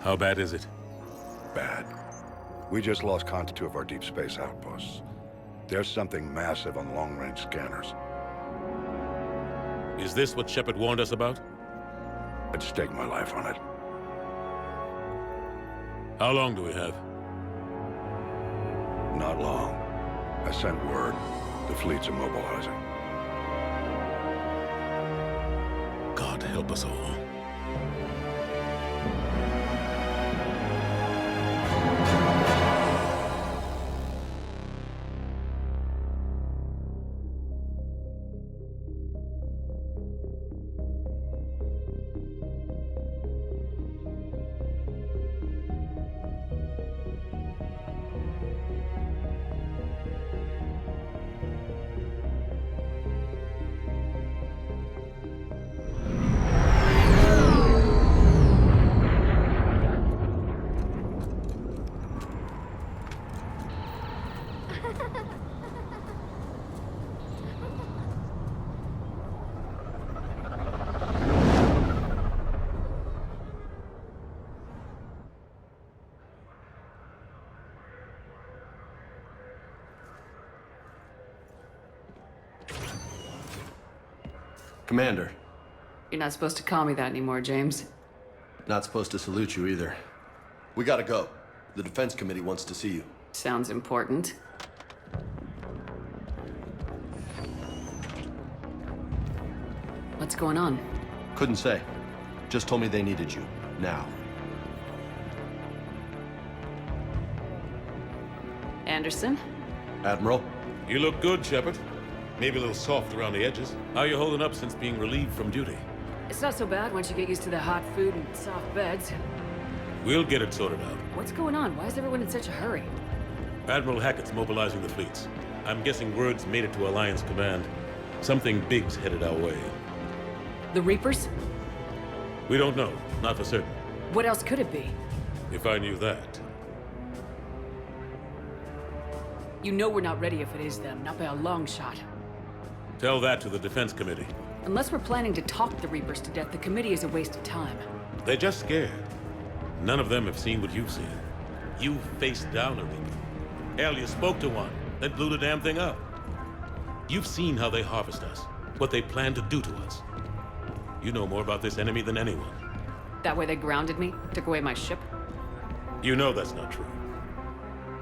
How bad is it? Bad. We just lost contact to two of our deep space outposts. There's something massive on the long-range scanners. Is this what Shepard warned us about? I'd stake my life on it. How long do we have? Not long. I sent word. The fleet's immobilizing. God help us all. Commander. You're not supposed to call me that anymore, James. Not supposed to salute you either. We gotta go. The Defense Committee wants to see you. Sounds important. What's going on? Couldn't say. Just told me they needed you. Now. Anderson? Admiral? You look good, Shepard. Maybe a little soft around the edges. How are you holding up since being relieved from duty? It's not so bad once you get used to the hot food and soft beds. We'll get it sorted out. What's going on? Why is everyone in such a hurry? Admiral Hackett's mobilizing the fleets. I'm guessing word's made it to Alliance Command. Something big's headed our way. The Reapers? We don't know. Not for certain. What else could it be? If I knew that. You know we're not ready if it is them, not by a long shot. Tell that to the Defense Committee. Unless we're planning to talk the Reapers to death, the committee is a waste of time. They're just scared. None of them have seen what you've seen. You faced down a Reaper. Hell, you spoke to one, then blew the damn thing up. You've seen how they harvest us, what they plan to do to us. You know more about this enemy than anyone. That way they grounded me, took away my ship. You know that's not true.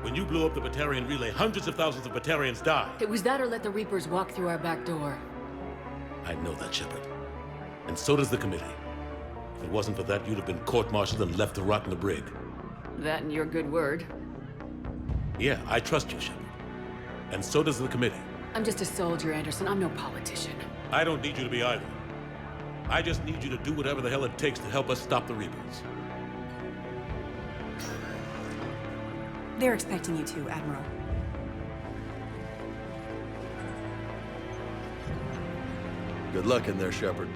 When you blew up the Batarian relay, hundreds of thousands of Batarians died. It was that or let the Reapers walk through our back door. I know that, Shepard. And so does the committee. If it wasn't for that, you'd have been court-martialed and left to rot in the brig. That and your good word. Yeah, I trust you, Shepard. And so does the committee. I'm just a soldier, Anderson. I'm no politician. I don't need you to be either. I just need you to do whatever the hell it takes to help us stop the Reapers. They're expecting you to, Admiral. Good luck in there, Shepard.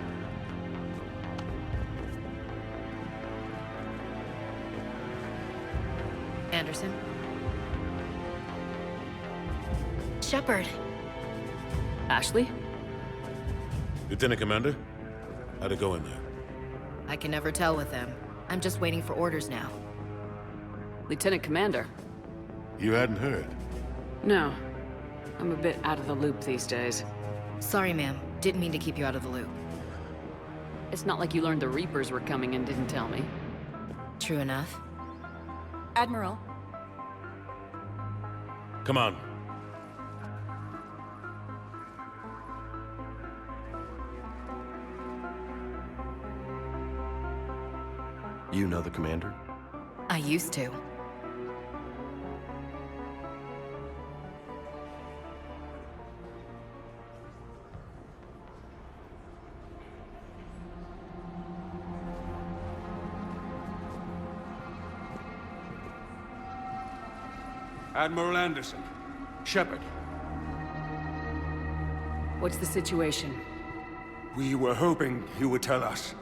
Anderson? Shepard. Ashley? Lieutenant Commander, how'd it go in there? I can never tell with them. I'm just waiting for orders now. Lieutenant Commander? You hadn't heard. No. I'm a bit out of the loop these days. Sorry, ma'am. Didn't mean to keep you out of the loop. It's not like you learned the Reapers were coming and didn't tell me. True enough. Admiral, Come on. You know the commander? I used to. Admiral Anderson. Shepard. What's the situation? We were hoping you would tell us.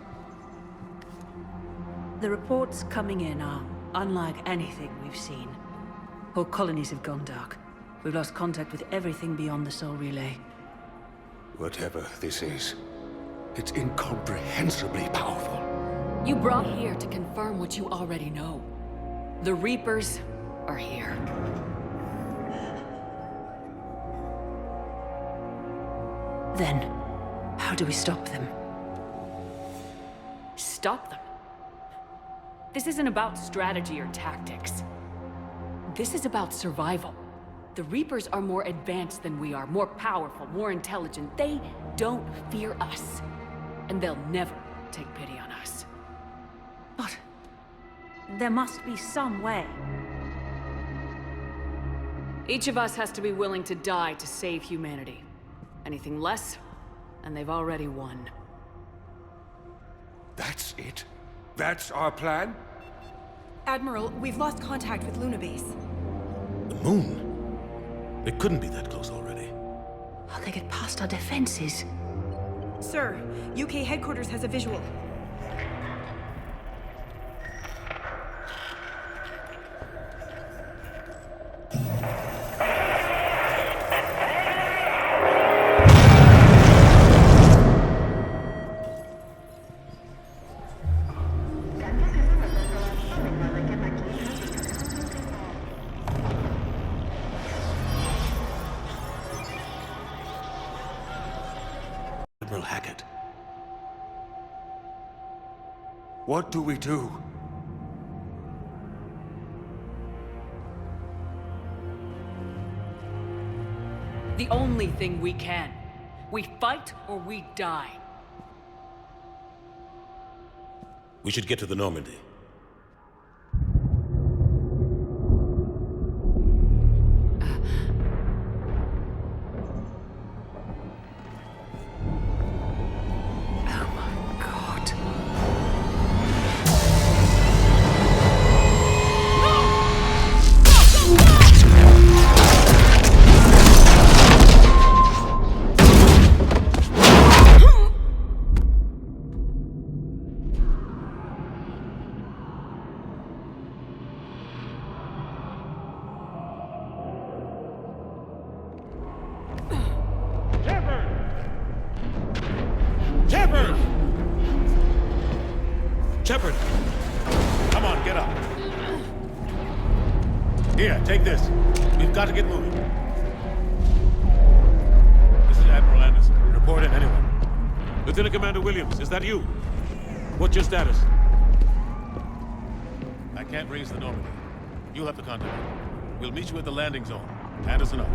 the reports coming in are unlike anything we've seen. Whole colonies have gone dark. We've lost contact with everything beyond the Soul Relay. Whatever this is, it's incomprehensibly powerful. You brought here to confirm what you already know. The Reapers are here. Then, how do we stop them? Stop them. This isn't about strategy or tactics. This is about survival. The Reapers are more advanced than we are, more powerful, more intelligent. They don't fear us. And they'll never take pity on us. But there must be some way. Each of us has to be willing to die to save humanity. Anything less, and they've already won. That's it? That's our plan? Admiral, we've lost contact with Luna Base. The moon? They couldn't be that close already. How'd they get past our defenses? Sir, UK headquarters has a visual. Admiral Hackett. What do we do? The only thing we can. We fight or we die. We should get to the Normandy. Oh my god. Shepard! Shepard! Come on, get up. Here, take this. We've got to get moving. This is Admiral Anderson. Report in, anyone. Lieutenant Commander Williams, is that you? What's your status? I can't raise the Normandy. You'll have to contact me. We'll meet you at the landing zone. Anderson up.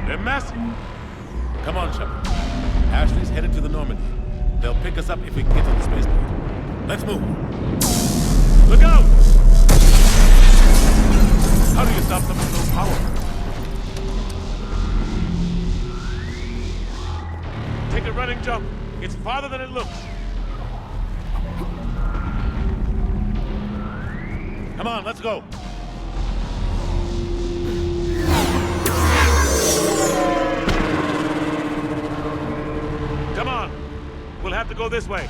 They're massive. Come on, Shepard. Ashley's headed to the Normandy. They'll pick us up if we can get to the spaceport. Let's move. Look out! How do you stop something so powerful? Take a running jump. It's farther than it looks. Come on, let's go. Come on. We'll have to go this way.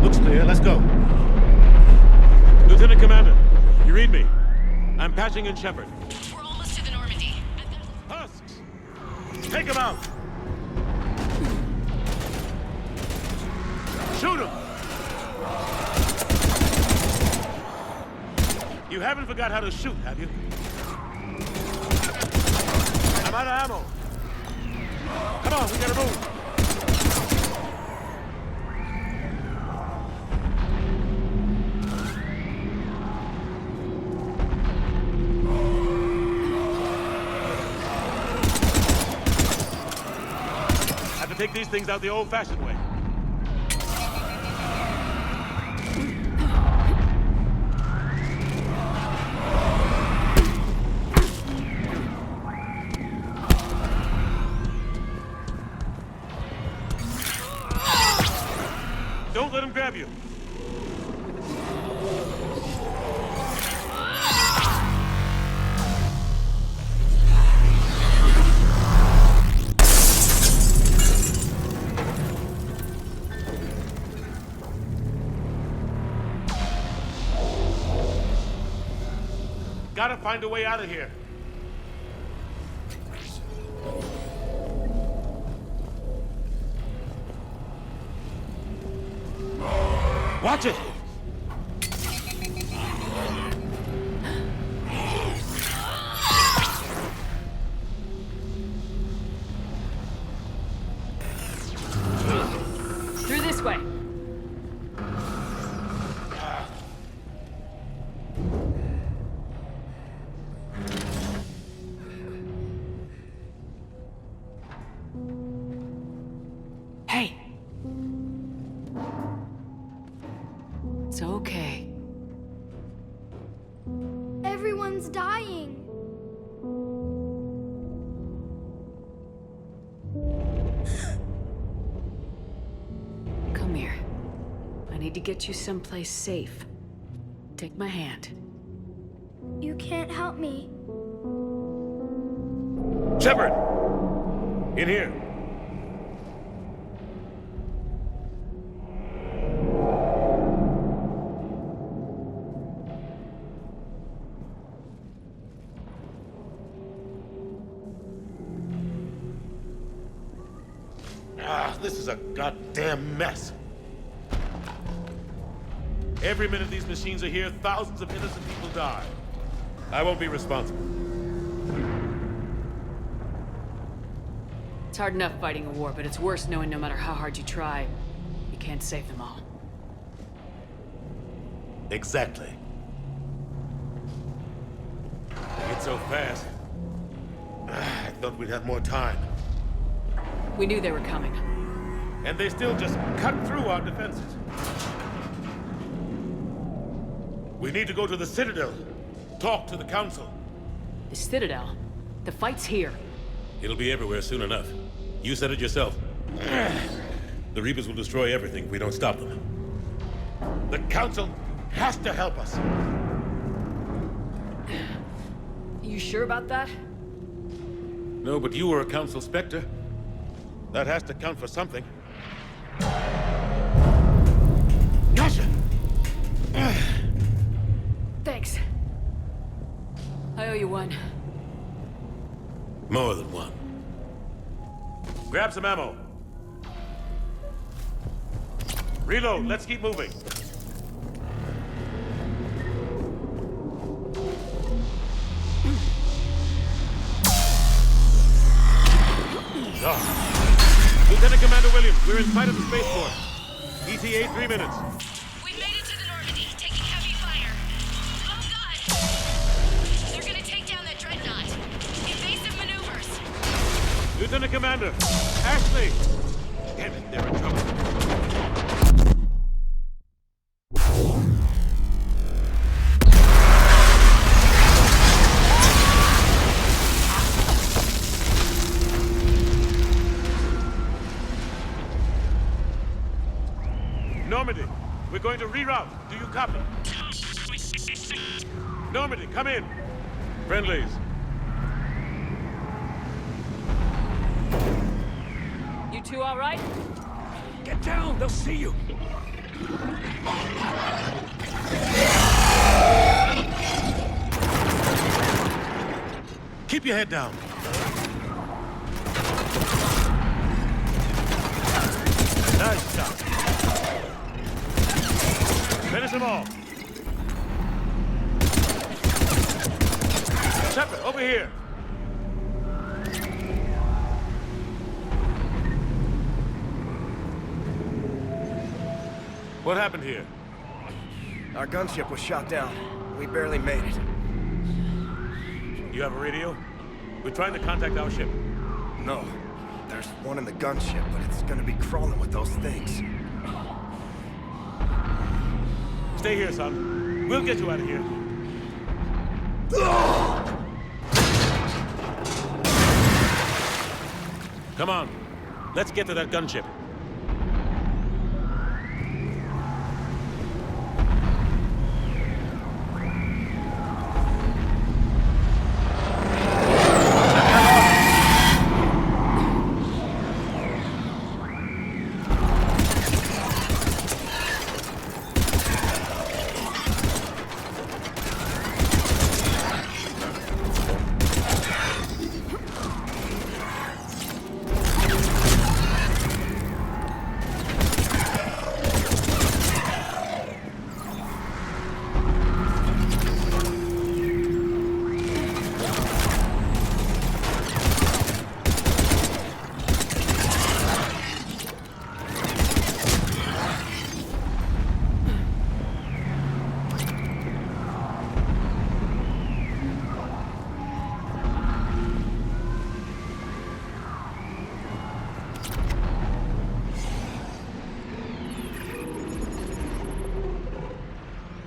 Looks clear. Let's go. Lieutenant Commander, you read me? I'm patching in Shepard. We're almost to the Normandy. Husks! Take him out! Shoot him! You haven't forgot how to shoot, have you? I'm out of ammo. Come on, we gotta move. Have to take these things out the old-fashioned way. Don't let him grab you. find a way out of here. Watch it! Through this way. Hey. It's okay. Everyone's dying. Come here. I need to get you someplace safe. Take my hand. You can't help me. Shepard! In here. This is a goddamn mess. Every minute these machines are here, thousands of innocent people die. I won't be responsible. It's hard enough fighting a war, but it's worse knowing no matter how hard you try, you can't save them all. Exactly. It's so fast. I thought we'd have more time. We knew they were coming. And they still just cut through our defenses. We need to go to the Citadel. Talk to the Council. The Citadel? The fight's here. It'll be everywhere soon enough. You said it yourself. The Reapers will destroy everything if we don't stop them. The Council has to help us. You sure about that? No, but you were a Council Spectre. That has to count for something. Gotcha! Thanks. I owe you one. More than one. Grab some ammo. Reload, let's keep moving. Lieutenant Commander Williams, we're in sight of the spaceport. ETA 3 minutes. We've made it to the Normandy, taking heavy fire. Oh God! They're gonna take down that dreadnought. Invasive maneuvers. Lieutenant Commander, Ashley! Damn it, they're in trouble. Normandy, we're going to reroute. Do you copy? Normandy, come in. Friendlies. You two all right? Get down, they'll see you. Keep your head down. Nice shot. Finish them all. Shepard, over here. What happened here? Our gunship was shot down. We barely made it. You have a radio? We're trying to contact our ship. No. There's one in the gunship, but it's gonna be crawling with those things. Stay here, son. We'll get you out of here. Come on. Let's get to that gunship.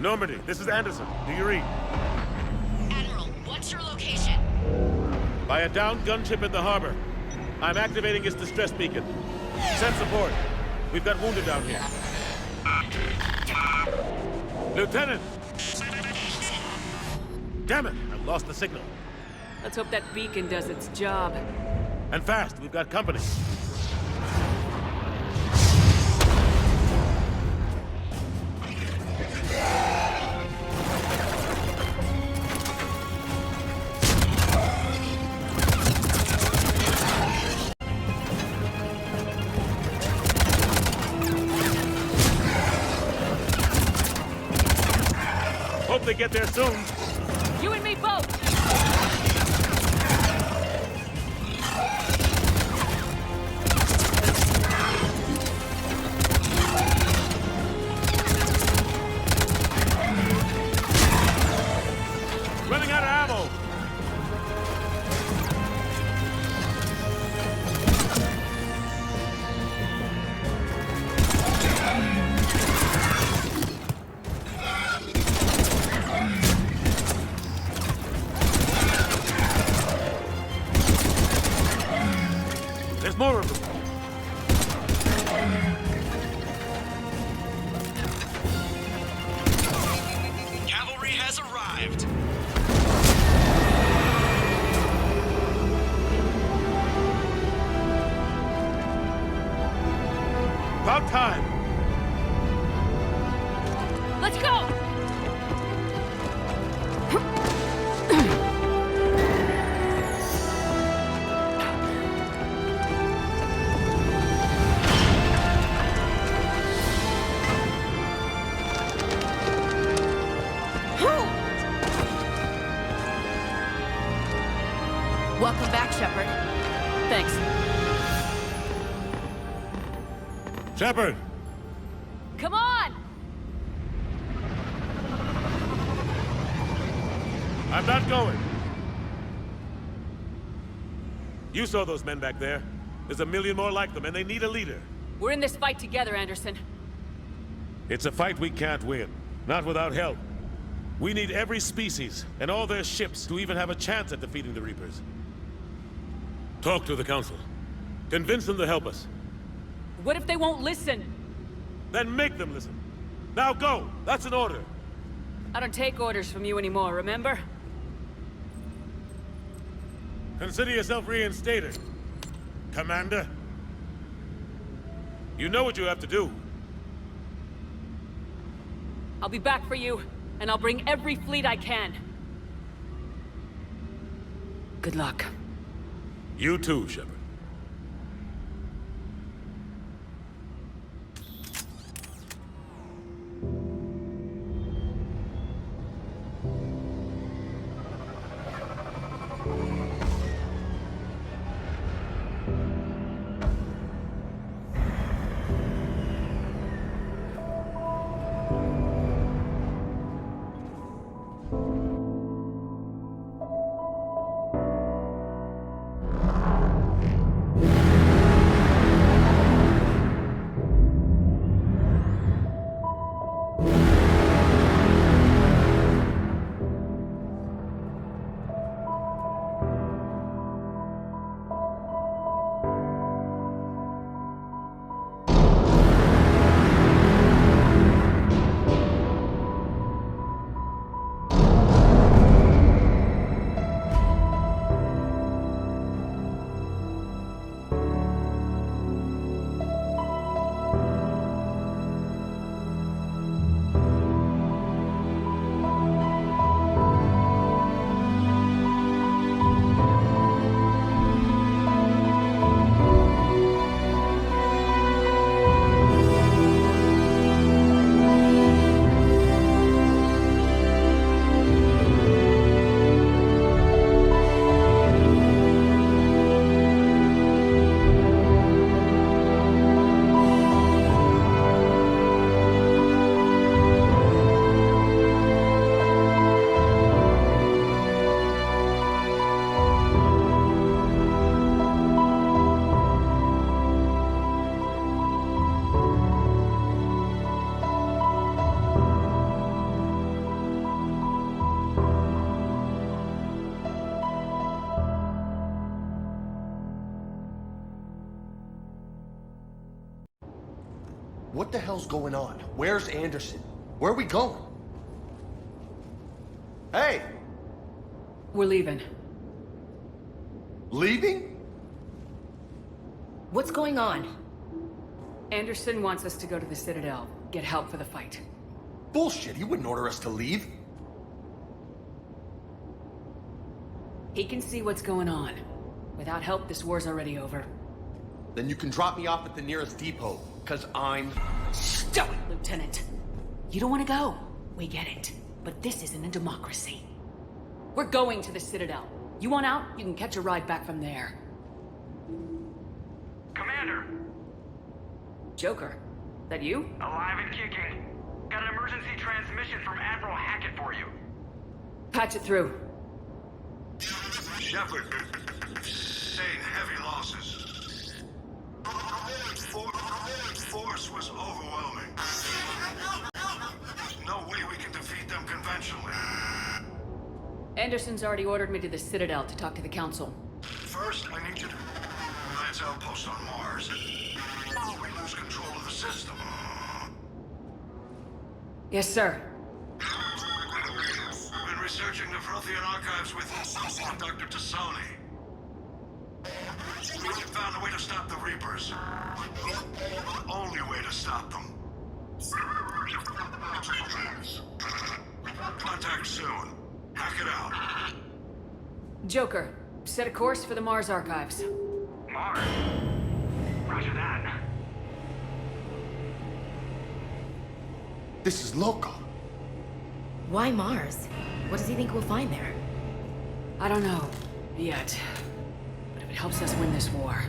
Normandy, this is Anderson. Do you read? Admiral, what's your location? By a downed gunship in the harbor. I'm activating its distress beacon. Send support. We've got wounded down here. Lieutenant! Damn it! I lost the signal. Let's hope that beacon does its job. And fast, we've got company. Hope they get there soon. You and me both! Running out of ammo! There's more of them. Cavalry has arrived. About time. Let's go! Welcome back, Shepard. Thanks. Shepard! Come on! I'm not going. You saw those men back there. There's a million more like them, and they need a leader. We're in this fight together, Anderson. It's a fight we can't win. Not without help. We need every species, and all their ships, to even have a chance at defeating the Reapers. Talk to the Council. Convince them to help us. What if they won't listen? Then make them listen. Now go! That's an order. I don't take orders from you anymore, remember? Consider yourself reinstated, Commander. You know what you have to do. I'll be back for you, and I'll bring every fleet I can. Good luck. You too, Shepard. What the hell's going on? Where's Anderson? Where are we going? Hey! We're leaving. Leaving? What's going on? Anderson wants us to go to the Citadel, get help for the fight. Bullshit, he wouldn't order us to leave. He can see what's going on. Without help, this war's already over. Then you can drop me off at the nearest depot, because I'm... Stop it, Lieutenant! You don't want to go. We get it. But this isn't a democracy. We're going to the Citadel. You want out? You can catch a ride back from there. Commander! Joker, that you? Alive and kicking. Got an emergency transmission from Admiral Hackett for you. Patch it through. Shepard, sustained heavy losses. Force was overwhelming. There's no way we can defeat them conventionally. Anderson's already ordered me to the Citadel to talk to the Council. First, I need you to Alliance outpost on Mars. We lose control of the system. Yes, sir. Been researching the Prothean archives with Dr. Tassoni. We found a way to stop the Reapers. The only way to stop them. Contact soon. Hack it out. Joker, set a course for the Mars archives. Mars. Roger that. This is loco. Why Mars? What does he think we'll find there? I don't know. Yet. But if it helps us win this war...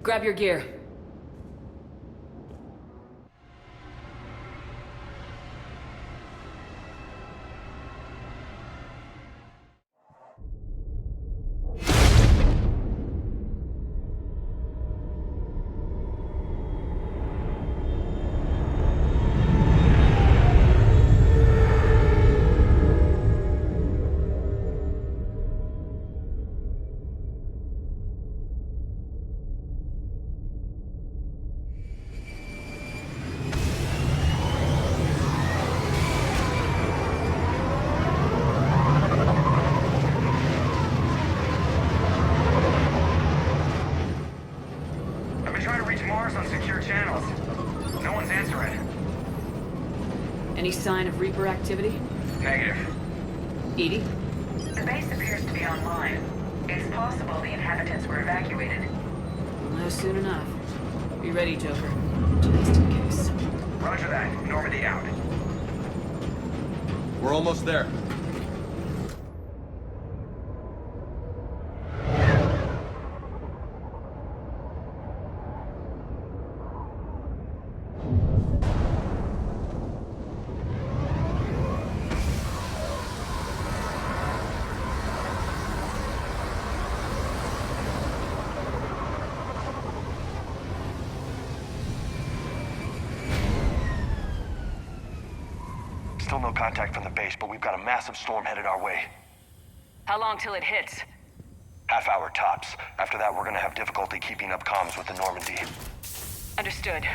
Grab your gear. I've been trying to reach Mars on secure channels. No one's answering. Any sign of Reaper activity? Negative. Edie? The base appears to be online. It's possible the inhabitants were evacuated. We'll know soon enough. Be ready, Joker. Just in case. Roger that. Normandy out. We're almost there. Still no contact from the base, but we've got a massive storm headed our way. How long till it hits? Half hour tops. After that, we're gonna have difficulty keeping up comms with the Normandy. Understood.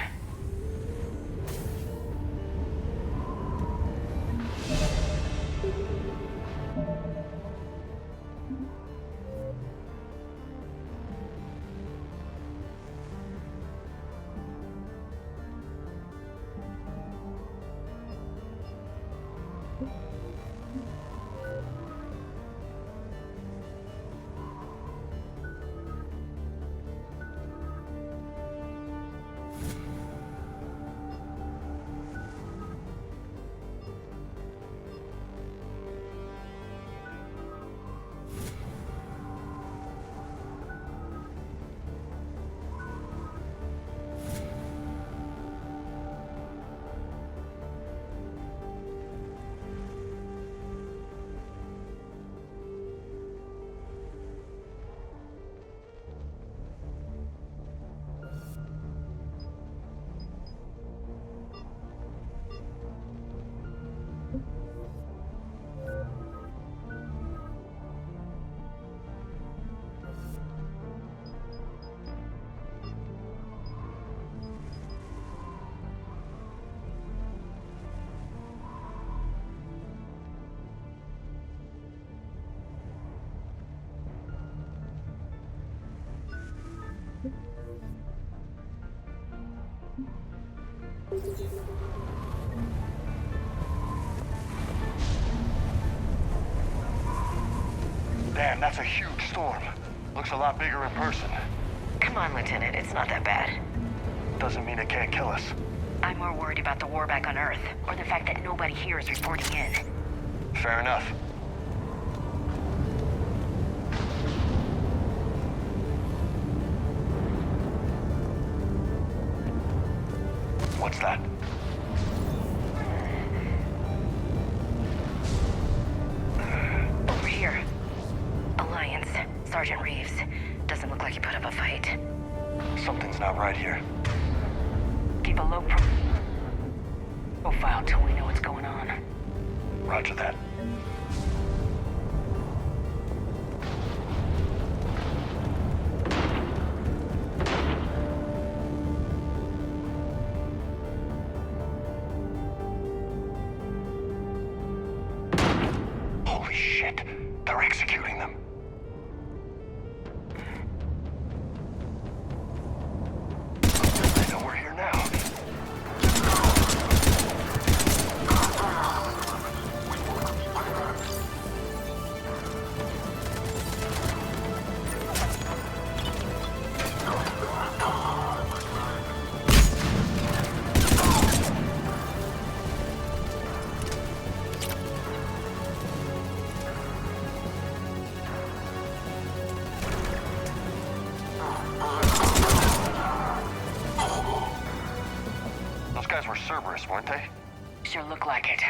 Damn, that's a huge storm. Looks a lot bigger in person. Come on, Lieutenant, it's not that bad. Doesn't mean it can't kill us. I'm more worried about the war back on Earth, or the fact that nobody here is reporting in. Fair enough. What's that? Over here. Alliance. Sergeant Reeves. Doesn't look like he put up a fight. Something's not right here. Keep a low profile till we know what's going on. Roger that. Holy shit. They're executing them. They know we're here now. Those guys were Cerberus, weren't they? Sure look like it.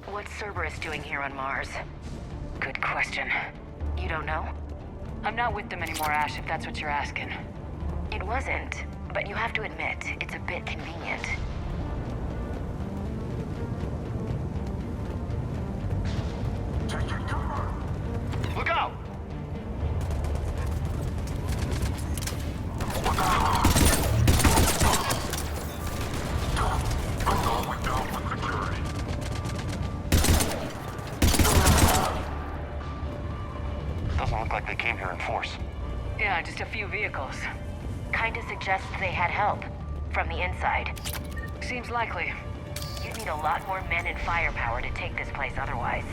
What's Cerberus doing here on Mars? Good question. You don't know? I'm not with them anymore, Ash, if that's what you're asking. It wasn't, but you have to admit, it's a bit convenient. Look out! Doesn't look like they came here in force. Yeah, just a few vehicles. Kinda suggests they had help. From the inside. Seems likely. You'd need a lot more men and firepower to take this place otherwise.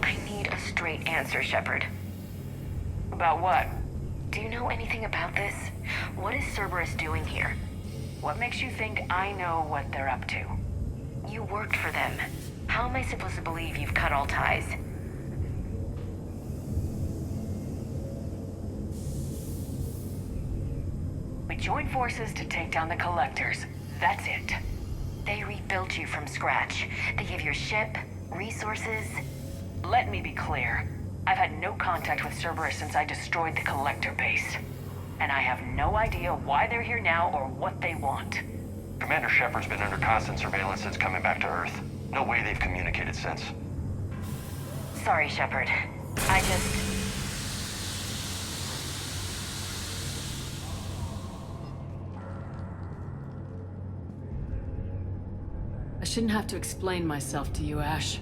I need a straight answer, Shepard. About what? Do you know anything about this? What is Cerberus doing here? What makes you think I know what they're up to? You worked for them. How am I supposed to believe you've cut all ties? We joined forces to take down the Collectors. That's it. They rebuilt you from scratch. They gave your ship, resources. Let me be clear. I've had no contact with Cerberus since I destroyed the Collector base. And I have no idea why they're here now or what they want. Commander Shepard's been under constant surveillance since coming back to Earth. No way they've communicated since. Sorry, Shepard. I just... I shouldn't have to explain myself to you, Ash.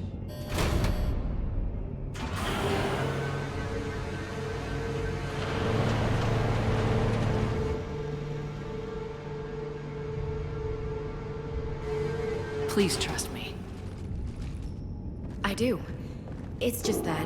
Please trust me. I do. It's just that...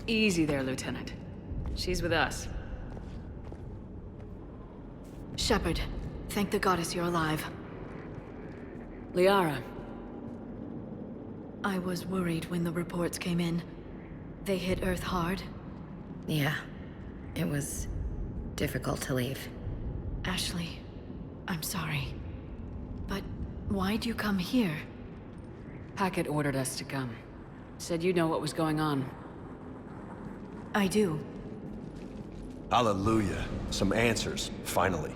Easy there, Lieutenant. She's with us. Shepard, thank the goddess you're alive. Liara. I was worried when the reports came in. They hit Earth hard. Yeah. It was difficult to leave. Ashley, I'm sorry. But why'd you come here? Hackett ordered us to come. Said you know what was going on. I do. Hallelujah. Some answers, finally.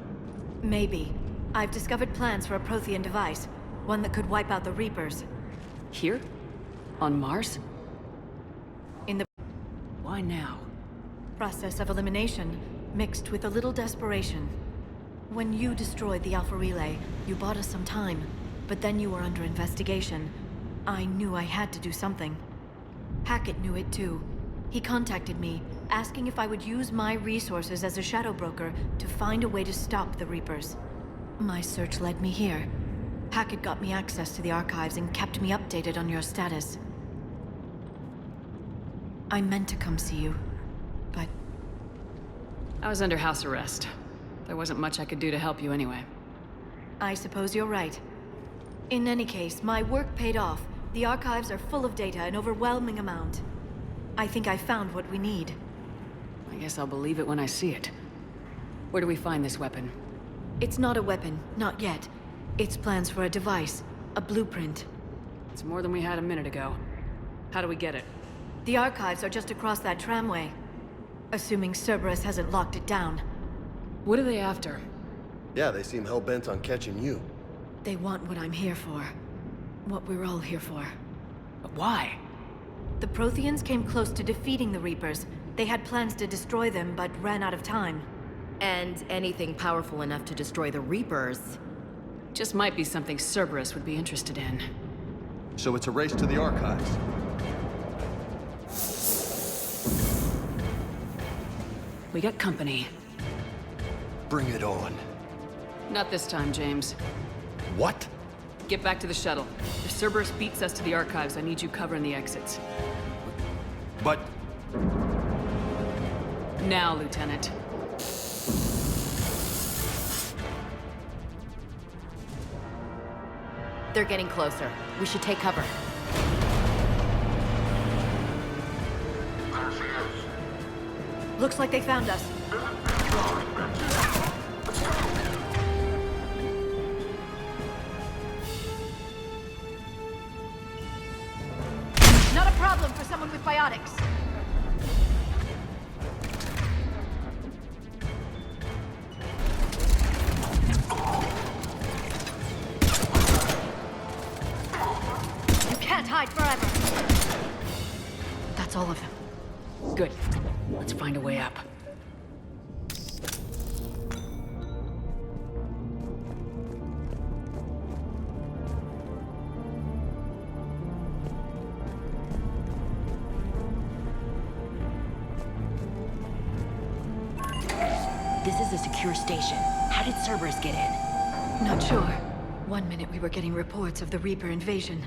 Maybe. I've discovered plans for a Prothean device. One that could wipe out the Reapers. Here? On Mars? In the Why now? process of elimination, mixed with a little desperation. When you destroyed the Alpha Relay, you bought us some time. But then you were under investigation. I knew I had to do something. Hackett knew it too. He contacted me, asking if I would use my resources as a shadow broker to find a way to stop the Reapers. My search led me here. Hackett got me access to the archives and kept me updated on your status. I meant to come see you, but... I was under house arrest. There wasn't much I could do to help you anyway. I suppose you're right. In any case, my work paid off. The archives are full of data, an overwhelming amount. I think I found what we need. I guess I'll believe it when I see it. Where do we find this weapon? It's not a weapon, not yet. It's plans for a device, a blueprint. It's more than we had a minute ago. How do we get it? The archives are just across that tramway. Assuming Cerberus hasn't locked it down. What are they after? Yeah, they seem hell-bent on catching you. They want what I'm here for. What we're all here for. But why? The Protheans came close to defeating the Reapers. They had plans to destroy them, but ran out of time. And anything powerful enough to destroy the Reapers. Just might be something Cerberus would be interested in. So it's a race to the archives. We got company. Bring it on. Not this time, James. What? Get back to the shuttle. If Cerberus beats us to the archives, I need you covering the exits. But... Now, Lieutenant. They're getting closer. We should take cover. There she is. Looks like they found us. Not a problem for someone with biotics. You can't hide forever. That's all of them. Good. Let's find a way up. This is a secure station. How did Cerberus get in? Not sure. One minute we were getting reports of the Reaper invasion.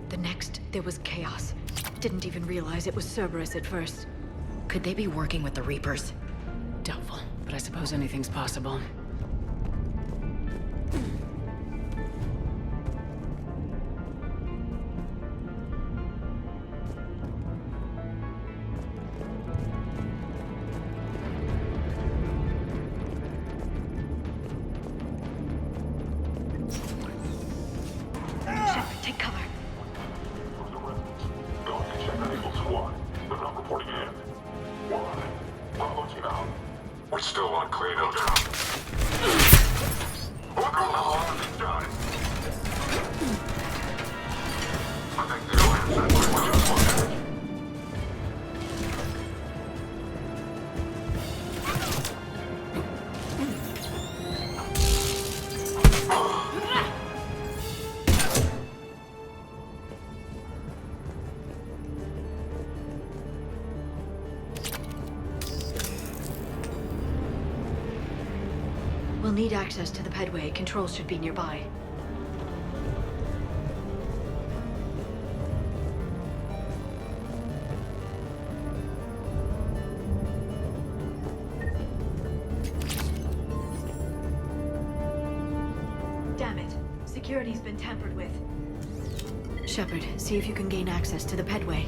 The next, there was chaos. Didn't even realize it was Cerberus at first. Could they be working with the Reapers? Doubtful, but I suppose anything's possible. Shepard, take cover. Going to check on Eagle Squad. They're not reporting in. Why? Bravo team out. We're still on Cleano down. What the hell are these guys? I think the alliance said we're just looking. We'll need access to the pedway. Controls should be nearby. Damn it. Security's been tampered with. Shepard, see if you can gain access to the pedway.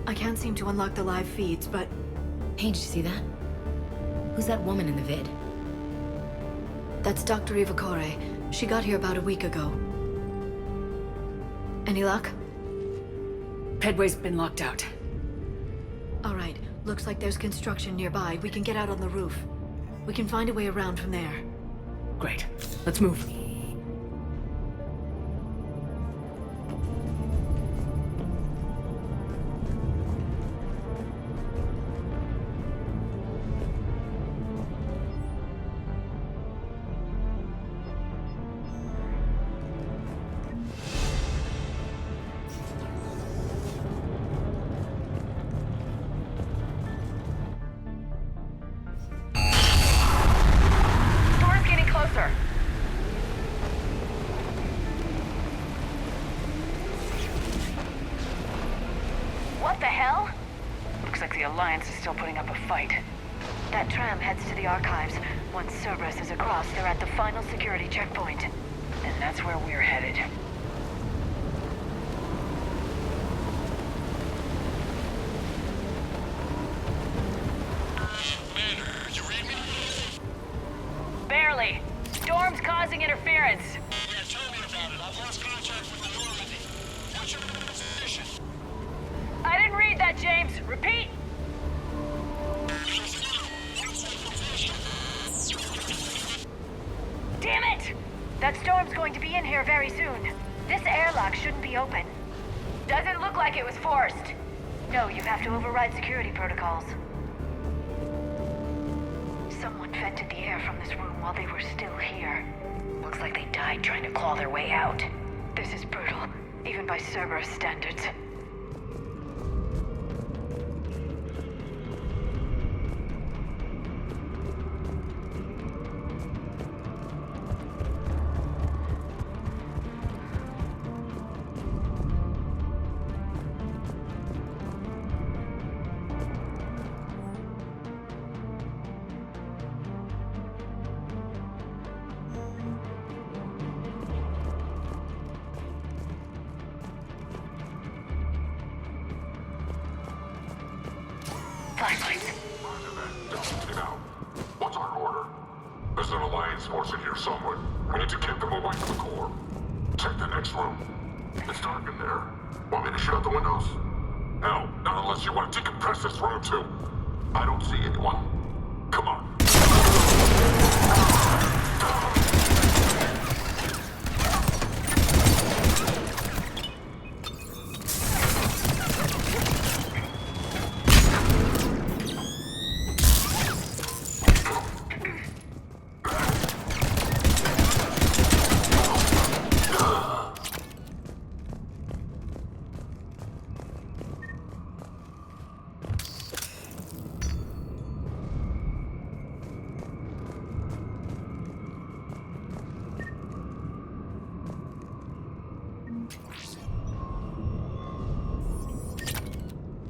I can't seem to unlock the live feeds, but... Hey, did you see that? Who's that woman in the vid? That's Dr. Ivakore. She got here about a week ago. Any luck? Pedway's been locked out. All right. Looks like there's construction nearby. We can get out on the roof. We can find a way around from there. Great. Let's move. Storm's getting closer. What the hell? Looks like the Alliance is still putting up a fight. That tram heads to the archives. Once Cerberus is across, they're at the final security checkpoint. And that's where we're headed. You read me? Barely. Storm's causing interference. Yeah, tell me about it. I've lost contact with the Normandy. What's your position? I didn't read that, James. Repeat. Damn it! That storm's going to be in here very soon. This airlock shouldn't be open. Doesn't look like it was forced. No, you have to override security protocols. Someone vented the air from this room while they were still here. Looks like they died trying to claw their way out. This is brutal, even by Cerberus standards. Flashlights. What's our order? There's an Alliance force in here somewhere. We need to get them away from the core. Check the next room. It's dark in there. Want me to shut out the windows? No, not unless you want to decompress this room too. I don't see anyone. Come on.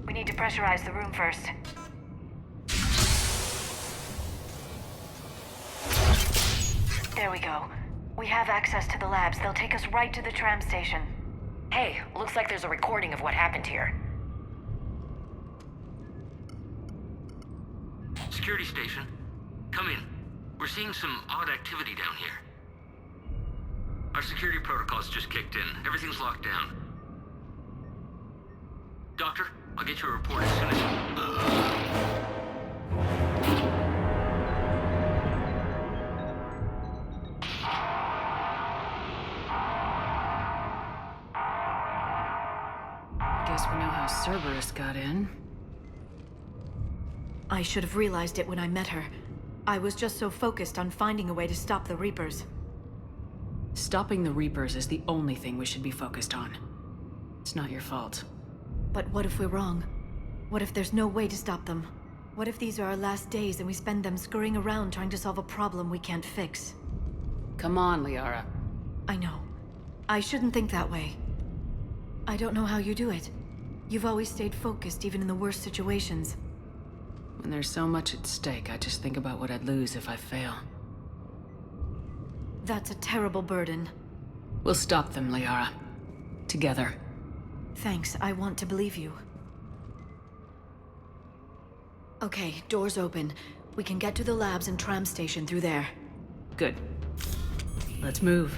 We need to pressurize the room first. There we go. We have access to the labs. They'll take us right to the tram station. Hey, looks like there's a recording of what happened here. Security station. Come in. We're seeing some odd activity down here. Our security protocols just kicked in. Everything's locked down. Doctor, I'll get you a report as soon as... Guess we know how Cerberus got in. I should have realized it when I met her. I was just so focused on finding a way to stop the Reapers. Stopping the Reapers is the only thing we should be focused on. It's not your fault. But what if we're wrong? What if there's no way to stop them? What if these are our last days and we spend them scurrying around trying to solve a problem we can't fix? Come on, Liara. I know. I shouldn't think that way. I don't know how you do it. You've always stayed focused even in the worst situations. When there's so much at stake, I just think about what I'd lose if I fail. That's a terrible burden. We'll stop them, Liara. Together. Thanks, I want to believe you. Okay, doors open. We can get to the labs and tram station through there. Good. Let's move.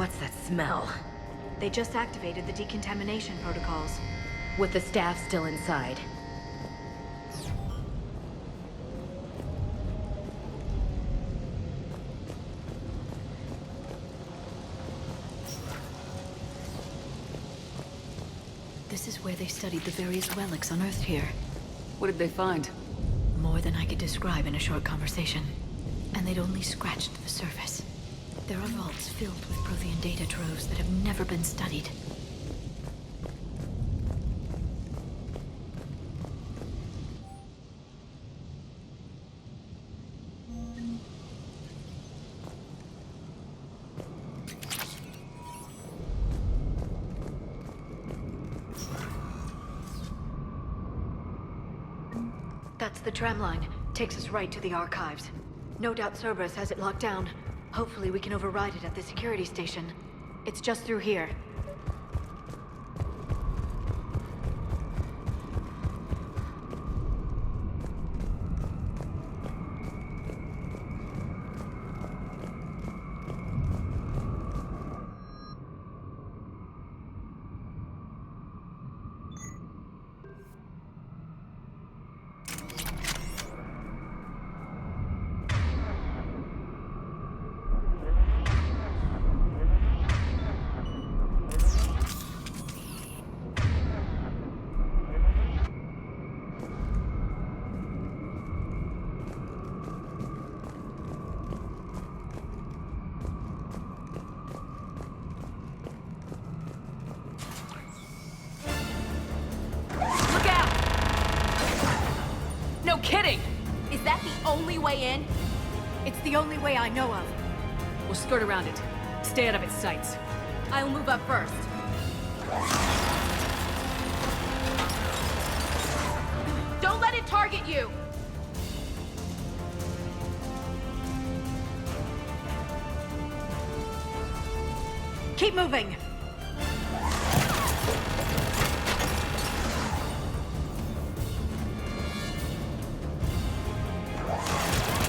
What's that smell? They just activated the decontamination protocols. With the staff still inside. This is where they studied the various relics unearthed here. What did they find? More than I could describe in a short conversation. And they'd only scratched the surface. There are vaults filled with Prothean data troves that have never been studied. That's the tram line. Takes us right to the archives. No doubt Cerberus has it locked down. Hopefully we can override it at the security station. It's just through here. No kidding! Is that the only way in? It's the only way I know of. We'll skirt around it. Stay out of its sights. I'll move up first. Don't let it target you! Keep moving!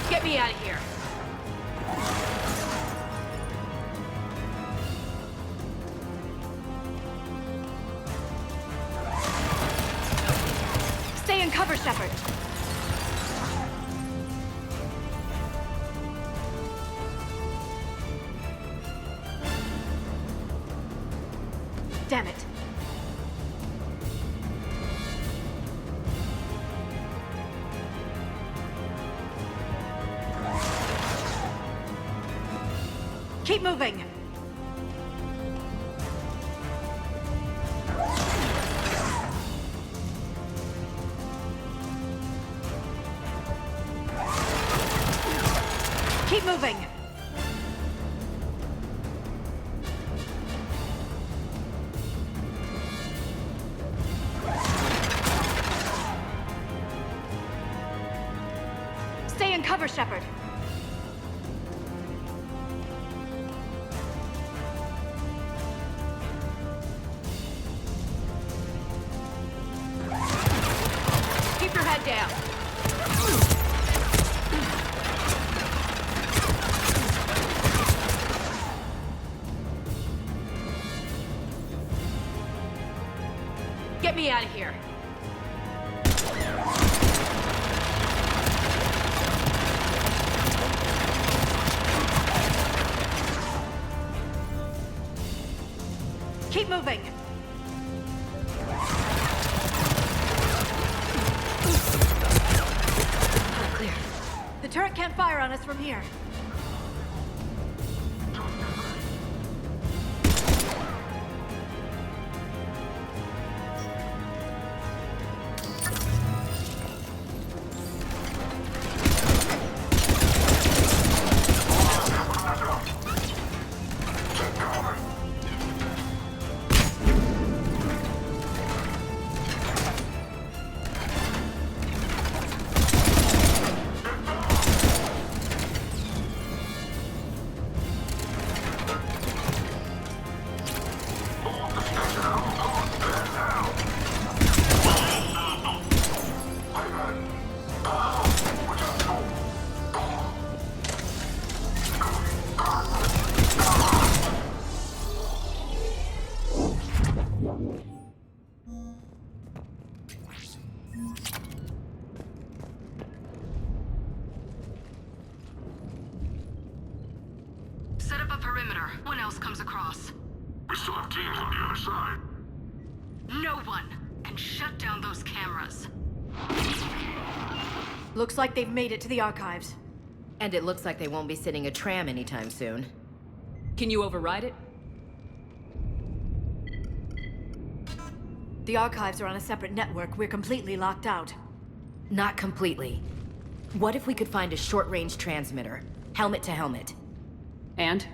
Get me out of here! Stay in cover, Shepard! Damn it! Keep moving! Keep moving! Stay in cover, Shepard! Keep your head down! Get me out of here! Keep moving! Clear. The turret can't fire on us from here. Set up a perimeter. One else comes across. We still have teams on the other side. No one can shut down those cameras. Looks like they've made it to the archives. And it looks like they won't be sitting a tram anytime soon. Can you override it? The archives are on a separate network. We're completely locked out. Not completely. What if we could find a short-range transmitter? Helmet to helmet. And?